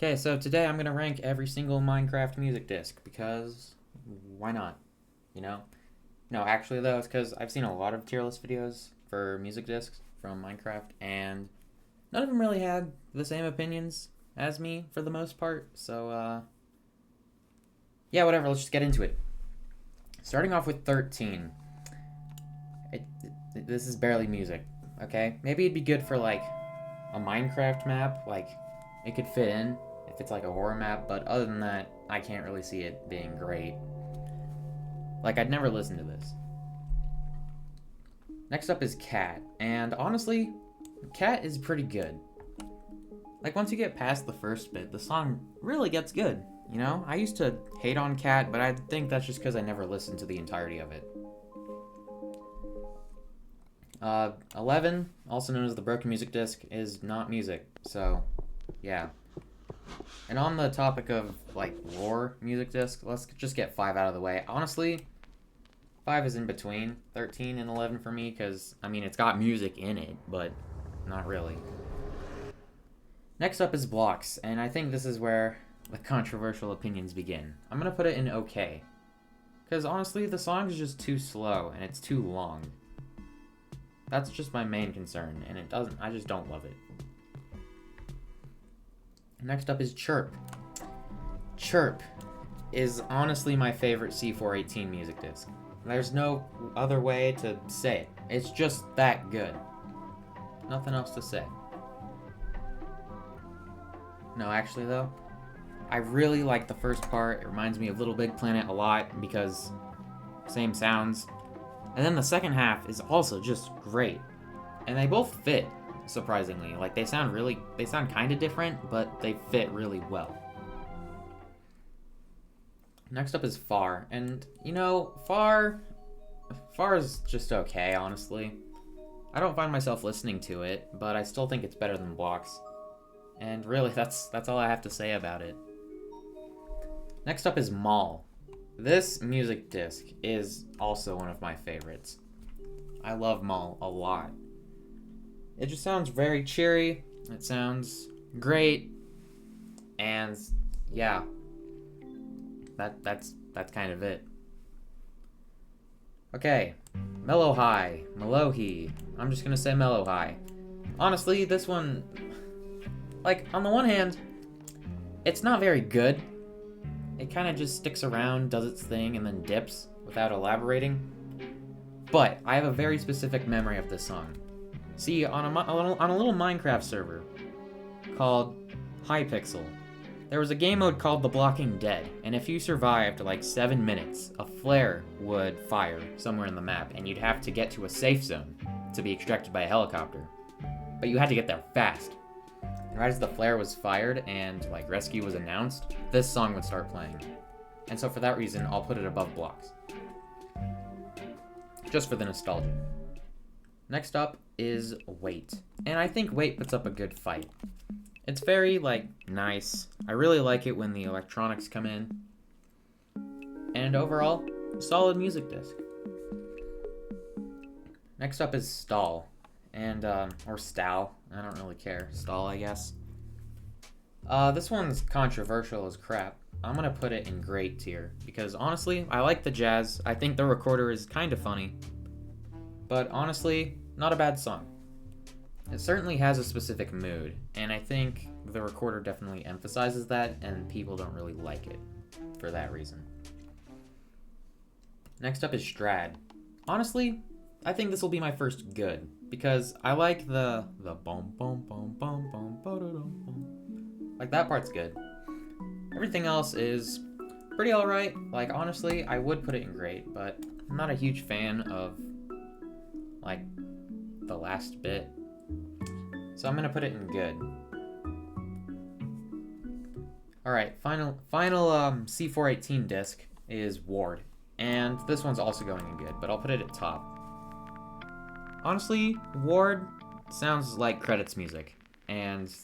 Okay, so today I'm gonna rank every single Minecraft music disc because why not? You know? No, actually though, it's because I've seen a lot of tier list videos for music discs from Minecraft, and none of them really had the same opinions as me for the most part. So yeah, whatever. Let's just get into it. Starting off with 13. This is barely music. Okay, maybe it'd be good for like a Minecraft map, like it could fit in if it's like a horror map, but other than that, I can't really see it being great. Like, I'd never listen to this. Next up is Cat, and honestly, Cat is pretty good. Like, once you get past the first bit, the song really gets good, you know? I used to hate on Cat, but I think that's just because I never listened to the entirety of it. 11, also known as the Broken Music Disc, is not music, so yeah. And on the topic of like lore music disc, let's just get 5 out of the way. Honestly, 5 is in between 13 and 11 for me because I mean it's got music in it, but not really. Next up is Blocks, and I think this is where the controversial opinions begin. I'm gonna put it in okay, because honestly the song is just too slow and it's too long. That's just my main concern, and it doesn't. I just don't love it. Next up is Chirp. Chirp is honestly my favorite C418 music disc. There's no other way to say it. It's just that good. Nothing else to say. No, actually though, I really like the first part. It reminds me of Little Big Planet a lot because same sounds. And then the second half is also just great. And they both fit, surprisingly. Like they sound kind of different, but they fit really well. Next up is Far, and you know, Far is just okay, honestly. I don't find myself listening to it, but I still think it's better than Blocks. And really, that's all I have to say about it. Next up is Mall. This music disc is also one of my favorites. I love Mall a lot. It just sounds very cheery. It sounds great, and yeah, that's kind of it. Okay, Mellow High, Melohi. I'm just gonna say Mellow High. Honestly, this one, like on the one hand, it's not very good. It kind of just sticks around, does its thing, and then dips without elaborating. But I have a very specific memory of this song. See, on a little Minecraft server called Hypixel, there was a game mode called The Blocking Dead, and if you survived like 7 minutes, a flare would fire somewhere in the map, and you'd have to get to a safe zone to be extracted by a helicopter. But you had to get there fast. And right as the flare was fired and like rescue was announced, this song would start playing. And so for that reason, I'll put it above Blocks. Just for the nostalgia. Next up is Wait. And I think Wait puts up a good fight. It's very, like, nice. I really like it when the electronics come in. And overall, solid music disc. Next up is Stall. And, or Stal. I don't really care. Stall, I guess. This one's controversial as crap. I'm gonna put it in great tier. Because, honestly, I like the jazz. I think the recorder is kind of funny. But, honestly, not a bad song. It certainly has a specific mood, and I think the recorder definitely emphasizes that, and people don't really like it for that reason. Next up is Strad. Honestly, I think this will be my first good, because I like the boom boom boom boom boom boom. Like that part's good. Everything else is pretty alright. Like honestly, I would put it in great, but I'm not a huge fan of like the last bit. So I'm gonna put it in good. Alright, final C418 disc is Ward. And this one's also going in good, but I'll put it at top. Honestly, Ward sounds like credits music. And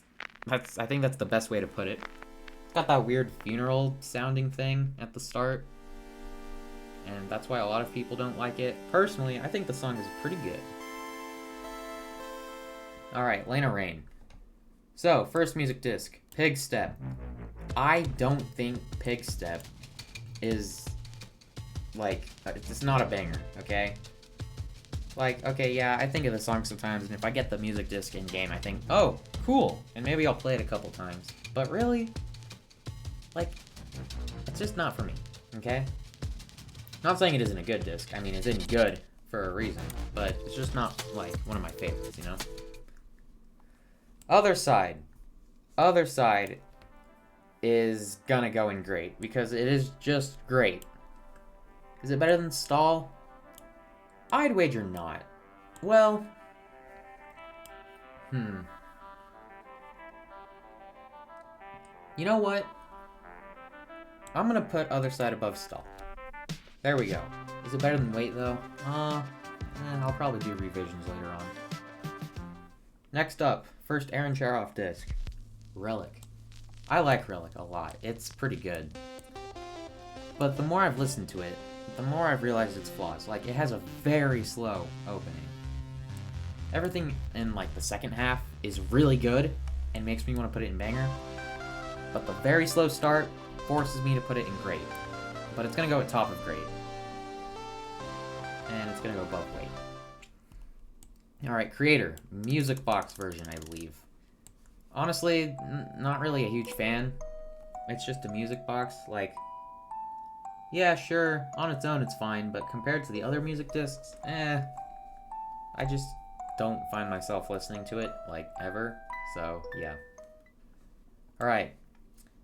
I think that's the best way to put it. It's got that weird funeral sounding thing at the start. And that's why a lot of people don't like it. Personally, I think the song is pretty good. Alright, Lena Raine. So, first music disc. Pig Step. I don't think Pig Step is, like, it's not a banger, okay? Like, okay, yeah, I think of the song sometimes, and if I get the music disc in-game, I think, oh, cool, and maybe I'll play it a couple times. But really, like, it's just not for me, okay? Not saying it isn't a good disc. I mean, it's in good for a reason, but it's just not, like, one of my favorites, you know? Other Side. Other Side is gonna go in great, because it is just great. Is it better than Stall? I'd wager not. Well, you know what? I'm gonna put Other Side above Stall. There we go. Is it better than Wait, though? I'll probably do revisions later on. Next up, first Aaron Charoff disc. Relic. I like Relic a lot. It's pretty good. But the more I've listened to it, the more I've realized its flaws. Like, it has a very slow opening. Everything in, like, the second half is really good and makes me want to put it in banger. But the very slow start forces me to put it in great. But it's going to go at top of great. And it's going to go above Wait. Alright, Creator. Music Box version, I believe. Honestly, not really a huge fan. It's just a music box. Like, yeah, sure, on its own it's fine, but compared to the other music discs, I just don't find myself listening to it, like, ever. So, yeah. Alright.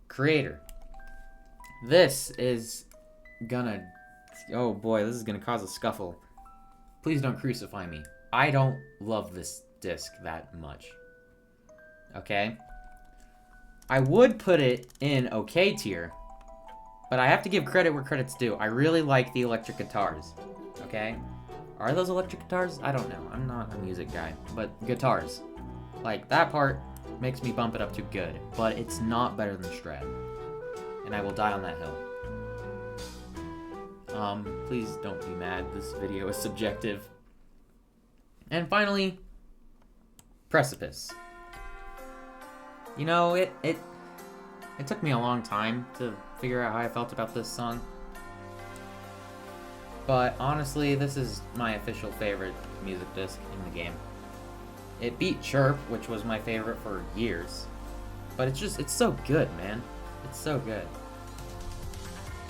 Creator. This is gonna... Oh boy, this is gonna cause a scuffle. Please don't crucify me. I don't love this disc that much. Okay? I would put it in okay tier, but I have to give credit where credit's due. I really like the electric guitars. Okay? Are those electric guitars? I don't know. I'm not a music guy. But guitars. Like, that part makes me bump it up to good. But it's not better than Strad. And I will die on that hill. Please don't be mad. This video is subjective. And finally, Precipice. You know, it took me a long time to figure out how I felt about this song. But honestly, this is my official favorite music disc in the game. It beat Chirp, which was my favorite for years. But it's so good, man. It's so good.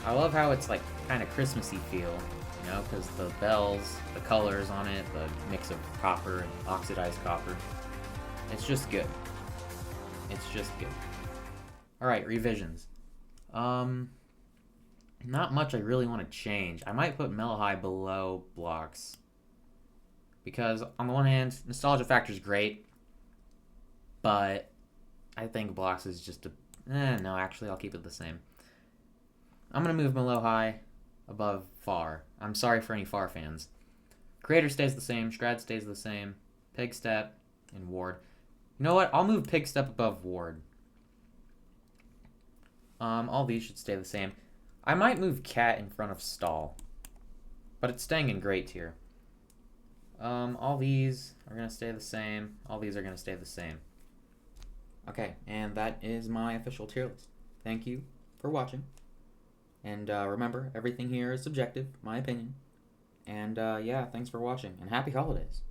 I love how it's like kind of Christmassy feel, you know, because the bells, the colors on it, the mix of copper and oxidized copper. It's just good. It's just good. Alright, revisions. Not much I really want to change. I might put Mellow High below Blocks. Because, on the one hand, Nostalgia Factor is great. But I think Blocks is just a... no, actually, I'll keep it the same. I'm going to move Mellow High above Far. I'm sorry for any Far fans. Creator stays the same. Strad stays the same. Pig Step and Ward. You know what? I'll move Pig Step above Ward. All these should stay the same. I might move Cat in front of Stall. But it's staying in great tier. All these are going to stay the same. All these are going to stay the same. Okay, and that is my official tier list. Thank you for watching. And remember, everything here is subjective, my opinion. And yeah, thanks for watching, and happy holidays.